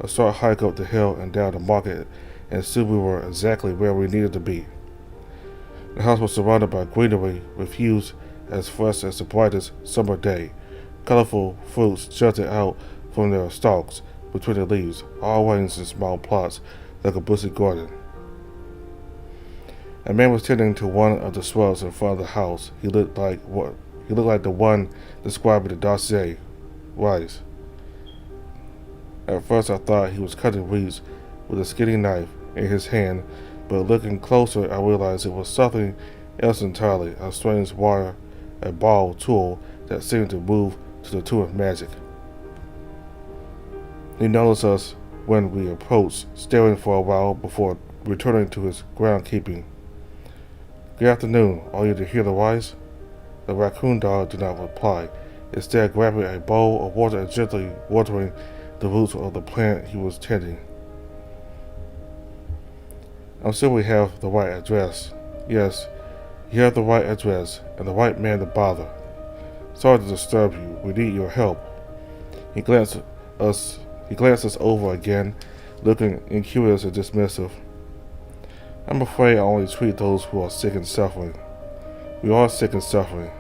Speaker 1: A short hike up the hill and down the market, and soon we were exactly where we needed to be. The house was surrounded by greenery with hues as fresh as the brightest summer day. Colorful fruits jutted out from their stalks between the leaves, all arranged in small plots like a bushy garden. A man was tending to one of the shrubs in front of the house. He looked like the one described in the dossier. Rice. At first I thought he was cutting weeds with a skinny knife in his hand, but looking closer I realized it was something else entirely, a strange wire, a ball tool that seemed to move to the tune of magic. He noticed us when we approached, staring for a while before returning to his groundkeeping. Good afternoon. Are you to hear the wise? The raccoon dog did not reply, instead grabbing a bowl of water and gently watering the roots of the plant he was tending. I'm sure we have the right address. Yes, you have the right address and the right man to bother. Sorry to disturb you. We need your help. He glanced us over again, looking incurious and dismissive. I'm afraid I only treat those who are sick and suffering. We are sick and suffering,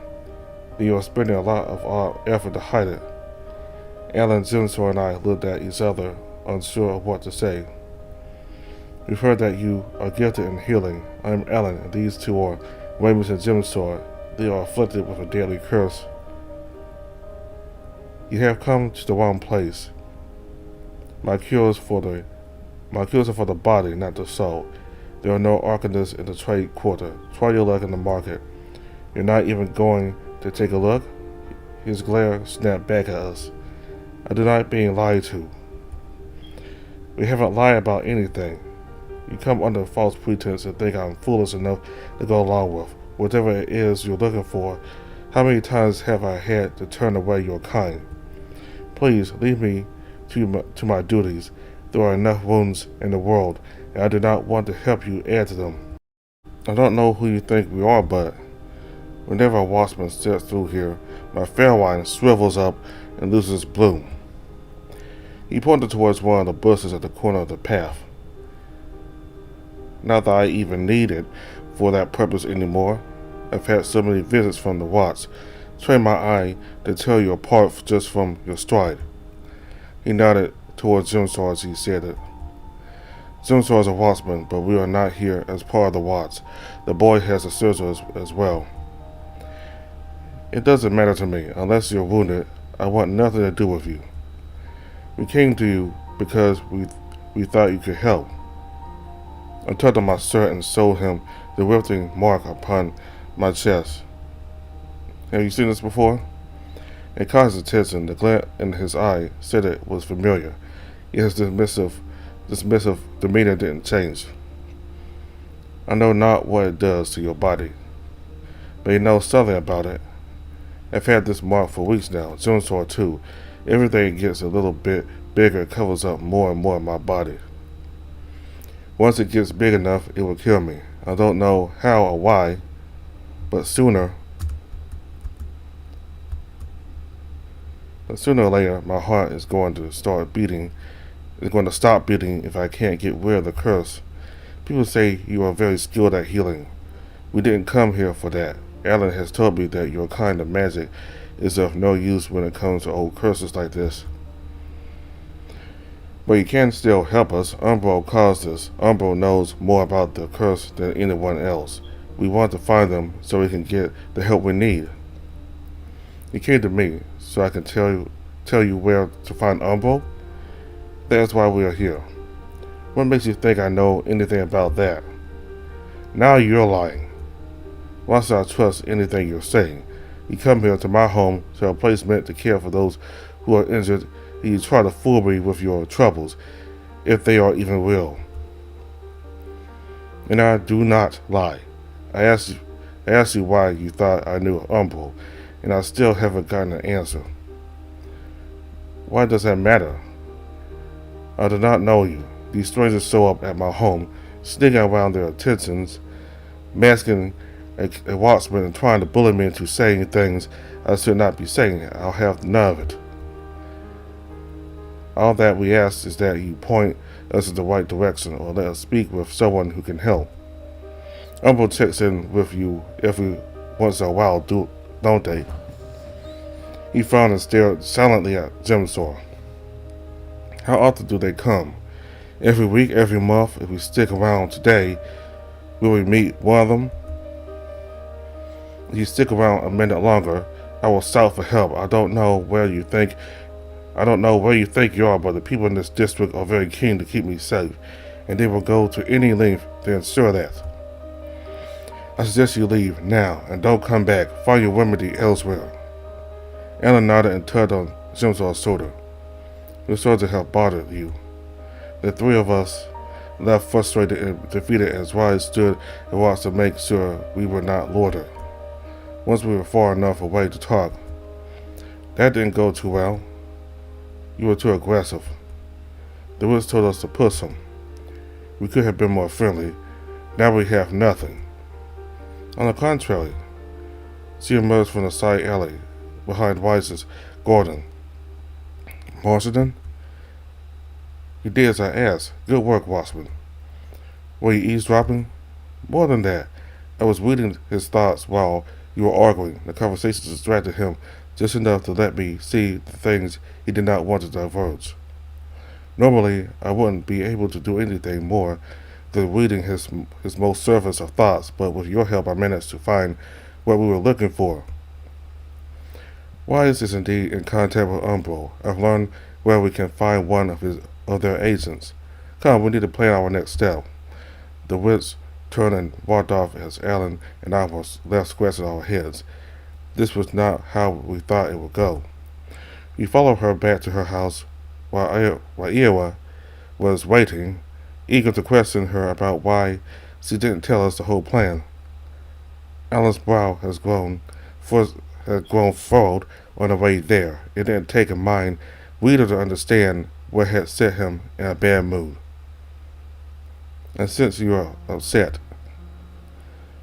Speaker 1: and you are spending a lot of our effort to hide it. Alan, Jimsor, and I looked at each other, unsure of what to say. We've heard that you are gifted in healing. I'm Alan, and these two are Ramus and Jimsor. They are afflicted with a deadly curse. You have come to the wrong place. My cures are for the body, not the soul. There are no arcanists in the trade quarter. Try your luck in the market. You're not even going to take a look? His glare snapped back at us. I do not being lied to. We haven't lied about anything. You come under false pretense and think I'm foolish enough to go along with whatever it is you're looking for. How many times have I had to turn away your kind? Please leave me to my duties. There are enough wounds in the world, and I do not want to help you add to them. I don't know who you think we are, but whenever a watchman steps through here, my fair wine swivels up and loses bloom. He pointed towards one of the bushes at the corner of the path. Not that I even need it for that purpose anymore. I've had so many visits from the Watts. Train my eye to tell you apart just from your stride. He nodded towards Jimsor as he said it. Jimsor is a Wattsman, but we are not here as part of the Watts. The boy has a surgery as well. It doesn't matter to me. Unless you're wounded, I want nothing to do with you. We came to you because we thought you could help. I tugged on my shirt and showed him the riveting mark upon my chest. Have you seen this before? It caught his attention. The glint in his eye said it was familiar. Yet his dismissive demeanor didn't change. I know not what it does to your body, but you know something about it. I've had this mark for weeks now. Jimsor too. Everything gets a little bit bigger. It covers up more and more of my body. Once it gets big enough, it will kill me. I don't know how or why, but sooner or later, my heart is going to stop beating if I can't get rid of the curse. People say you are very skilled at healing. We didn't come here for that. Alan has told me that your kind of magic is of no use when it comes to old curses like this. But you can still help us. Umbro caused this. Umbro knows more about the curse than anyone else. We want to find them so we can get the help we need. He came to me so I can tell you where to find Umbro. That's why we are here. What makes you think I know anything about that? Now you're lying. Why should I trust anything you're saying? You come here to my home, to a place meant to care for those who are injured, and you try to fool me with your troubles, if they are even real. And I do not lie. I asked you why you thought I knew Umbro, and I still haven't gotten an answer. Why does that matter? I do not know you. These strangers show up at my home, sneaking around their attentions, masking a watchman and trying to bully me into saying things I should not be saying. I'll have none of it. All that we ask is that you point us in the right direction or let us speak with someone who can help. Umbro checks in with you every once in a while, don't they? He frowned and stared silently at Jimsor. How often do they come? Every week, every month? If we stick around today, will we meet one of them? If you stick around a minute longer, I will shout for help. I don't know where you think you are, but the people in this district are very keen to keep me safe, and they will go to any length to ensure that. I suggest you leave now and don't come back. Find your remedy elsewhere. Alan nodded and tugged on Jimsor's shoulder. Your soldier have bothered you. The three of us left frustrated and defeated as Riley stood and watched to make sure we were not loitered. Once we were far enough away to talk. That didn't go too well. You were too aggressive. The woods told us to push him. We could have been more friendly. Now we have nothing. On the contrary, she emerged from the side alley behind Weiss's garden. Marsden? You did as I asked. Good work, Watchman. Were you eavesdropping? More than that, I was reading his thoughts while you were arguing. The conversation distracted him just enough to let me see the things he did not want to divulge. Normally, I wouldn't be able to do anything more than reading his most surface of thoughts, but with your help I managed to find what we were looking for. Wise is indeed in contact with Umbro. I've learned where we can find one of their agents. Come, we need to plan our next step. The wits turned and walked off as Alan and I were left scratching our heads. This was not how we thought it would go. We followed her back to her house while Iowa was waiting, eager to question her about why she didn't tell us the whole plan. Alan's brow had grown furrowed on the way there. It didn't take a mind reader to understand what had set him in a bad mood. And since you are upset,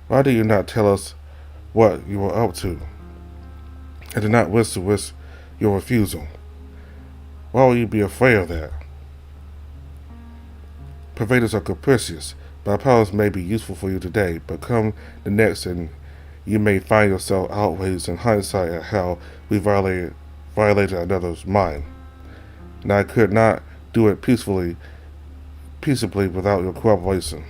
Speaker 1: why did you not tell us what you were up to? I did not wish to risk your refusal. Why would you be afraid of that? Pervaders are capricious. My powers may be useful for you today, but come the next and you may find yourself outraged in hindsight at how we violated another's mind. And I could not do it peaceably without your cooperation.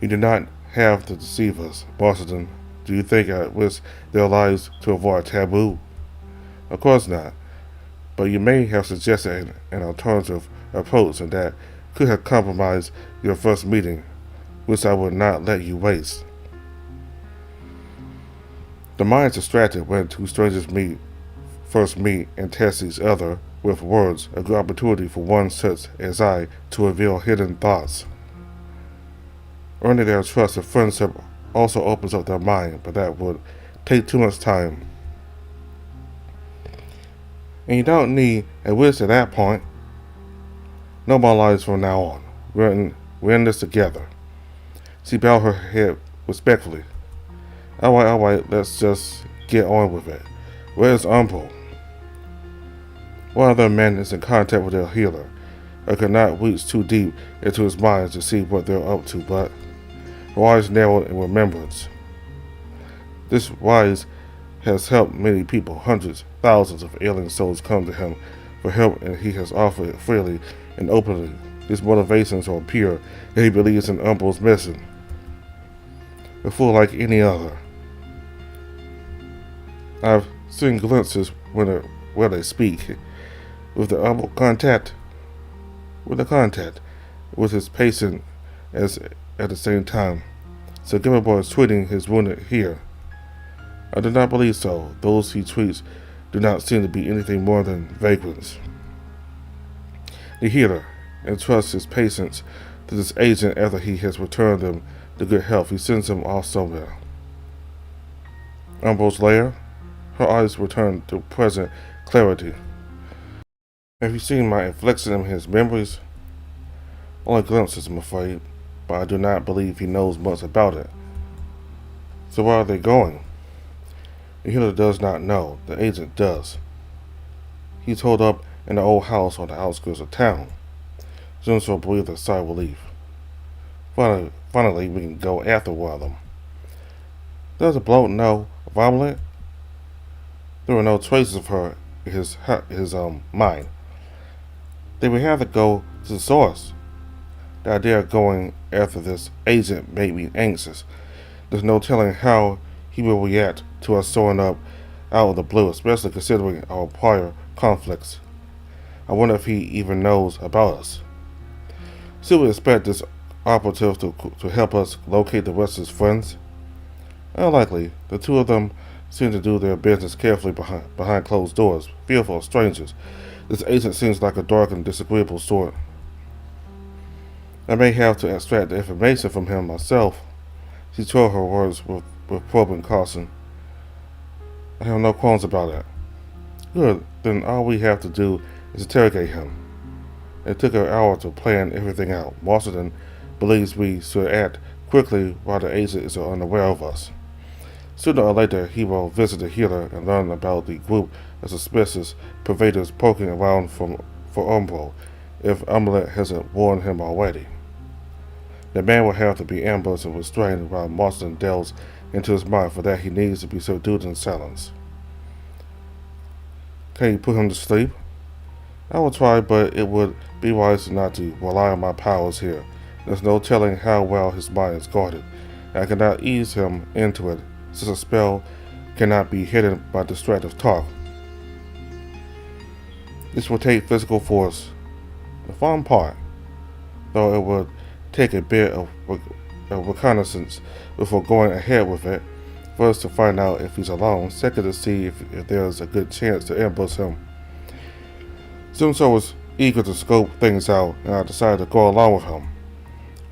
Speaker 1: You do not have to deceive us, Marston. Do you think I risk their lives to avoid taboo? Of course not. But you may have suggested an alternative approach, and that could have compromised your first meeting, which I would not let you waste. The mind is distracted when two strangers first meet and test each other with words, a good opportunity for one such as I to reveal hidden thoughts. Earning their trust and friendship also opens up their mind, but that would take too much time. And you don't need a wish at that point. No more lies from now on. We're in this together. She bowed her head respectfully. All right, let's just get on with it. Where's Umbro? One of their men is in contact with their healer. I could not reach too deep into his mind to see what they're up to, but her eyes narrowed in remembrance. This wise has helped many people. Hundreds, thousands of alien souls come to him for help, and he has offered it freely and openly. His motivations are pure, and he believes in Umbro's mission. A fool like any other. I've seen glimpses where they speak. With the Umbro contact, with his patient as at the same time. So Gimmerboy is treating his wounded here. I do not believe so. Those he treats do not seem to be anything more than vagrants. The healer entrusts his patients to this agent after he has returned them to good health. He sends them off somewhere. Umbro's lair? Her eyes return to present clarity. Have you seen my inflection in his memories? Only glimpses, I'm afraid, but I do not believe he knows much about it. So where are they going? The healer does not know. The agent does. He's holed up in an old house on the outskirts of town. Junso breathed a sigh of relief. Finally, we can go after one of them. Does the bloke know of Omelette? There were no traces of her in his mind. They would have to go to the source. The idea of going after this agent made me anxious. There's no telling how he will react to us showing up out of the blue, especially considering our prior conflicts. I wonder if he even knows about us. Should we expect this operative to help us locate the rest of his friends? Unlikely. The two of them seem to do their business carefully behind closed doors, fearful of strangers. This agent seems like a dark and disagreeable sort. I may have to extract the information from him myself. She chose her words with probing caution. I have no qualms about it. Good, then all we have to do is interrogate him. It took an hour to plan everything out. Washington believes we should act quickly while the agent is unaware of us. Sooner or later, he will visit the healer and learn about the group of suspicious pervaders poking around for Umbro, if Omelette hasn't warned him already. The man will have to be ambushed and restrained while Marston delves into his mind. For that, he needs to be subdued in silence. Can you put him to sleep? I will try, but it would be wise not to rely on my powers here. There's no telling how well his mind is guarded. I cannot ease him into it, since a spell cannot be hidden by distractive talk. This will take physical force. The fun part, though it would take a bit of reconnaissance before going ahead with it. First, to find out if he's alone. Second, to see if there's a good chance to ambush him. Zimso was eager to scope things out, and I decided to go along with him.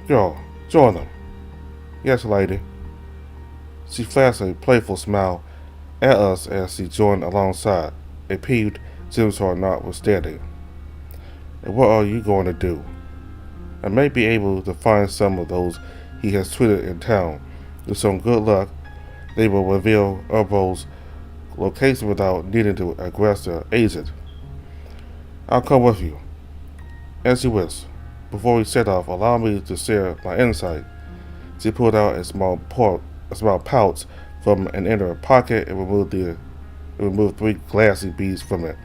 Speaker 1: Girl, join them. Yes, lady. She flashed a playful smile at us as she joined alongside, a peeved Zimso notwithstanding. And what are you going to do? I may be able to find some of those he has tweeted in town. With some good luck, they will reveal Urbo's location without needing to aggress their agent. I'll come with you. As you wish. Before we set off, allow me to share my insight. She pulled out a small pouch from an inner pocket and removed 3 glassy beads from it.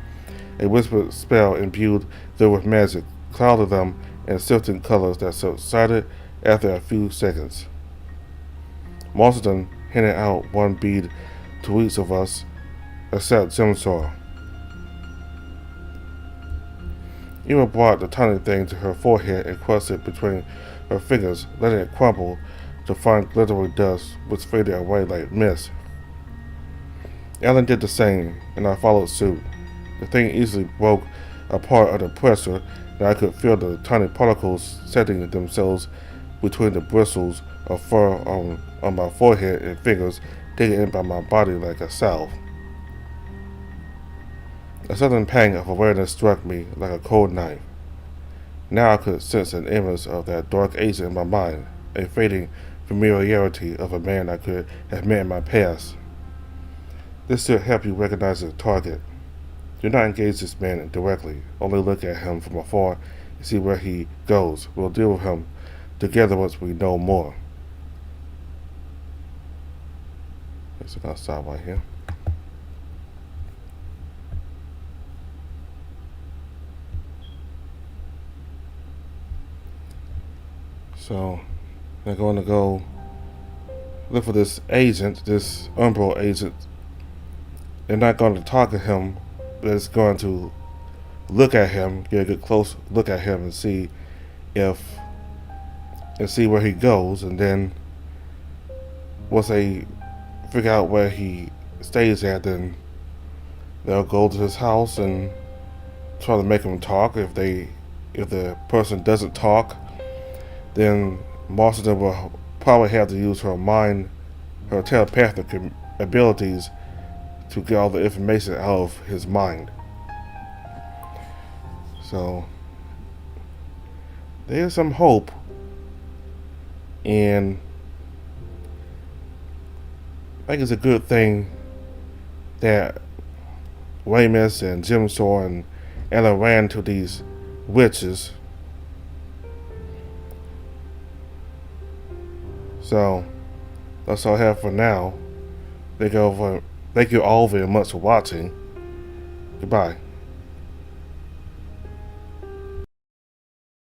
Speaker 1: A whispered spell imbued them with magic clouded them in shifting colors that subsided after a few seconds. Marston handed out 1 bead to each of us, except Zimsaw. Eva brought the tiny thing to her forehead and crushed it between her fingers, letting it crumble to fine glittering dust, which faded away like mist. Alan did the same, and I followed suit. The thing easily broke apart under pressure, and I could feel the tiny particles setting themselves between the bristles of fur on my forehead and fingers digging into my body like a salve. A sudden pang of awareness struck me like a cold knife. Now I could sense an image of that dark agent in my mind, a fading familiarity of a man I could have met in my past. This should help you recognize the target. Do not engage this man directly, only look at him from afar and see where he goes. We'll deal with him together once we know more. So I'll stop right here. So they're going to go look for this agent, this Umbro agent. They're not going to talk to him, but it's going to look at him, get a good close look at him and see where he goes, and then once they figure out where he stays at, then they'll go to his house and try to make him talk. If the person doesn't talk, then Marston will probably have to use her telepathic abilities to get all the information out of his mind. So there's some hope, and I think it's a good thing that Ramus and Jimsaw and Ella ran to these witches. So that's all I have for now. Thank you all very much for watching. Goodbye.